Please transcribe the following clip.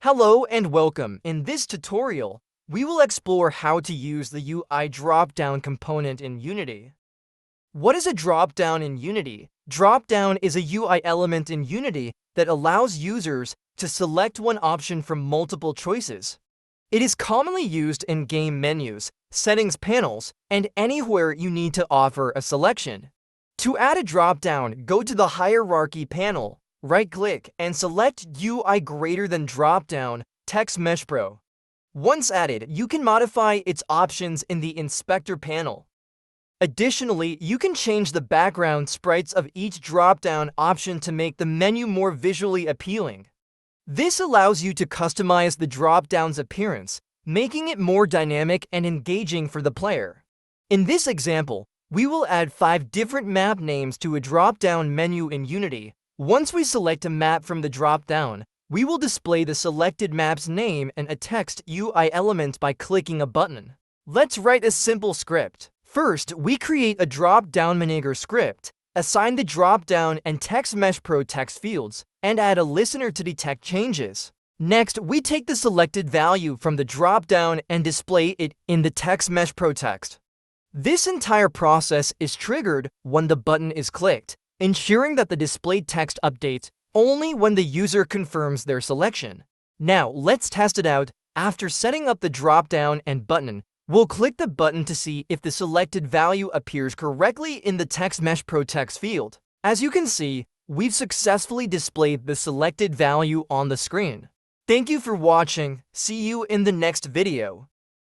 Hello and welcome. In this tutorial, we will explore how to use the UI Dropdown component in Unity. What is a dropdown in Unity? Dropdown is a UI element in Unity that allows users to select one option from multiple choices. It is commonly used in game menus, settings panels, and anywhere you need to offer a selection. To add a dropdown, go to the Hierarchy panel, right-click, and select UI greater than dropdown Text Mesh Pro. Once added, you can modify its options in the Inspector panel. Additionally, you can change the background sprites of each dropdown option to make the menu more visually appealing. This allows you to customize the dropdown's appearance, making it more dynamic and engaging for the player. In this example, we will add 5 different map names to a dropdown menu in Unity. Once we select a map from the dropdown, we will display the selected map's name and a text UI element by clicking a button. Let's write a simple script. First, we create a dropdown manager script, assign the dropdown and Text Mesh Pro text fields, and add a listener to detect changes. Next, we take the selected value from the dropdown and display it in the Text Mesh Pro text. This entire process is triggered when the button is clicked, ensuring that the displayed text updates only when the user confirms their selection. Now, let's test it out. After setting up the dropdown and button, we'll click the button to see if the selected value appears correctly in the Text Mesh Pro text field. As you can see, we've successfully displayed the selected value on the screen. Thank you for watching. See you in the next video.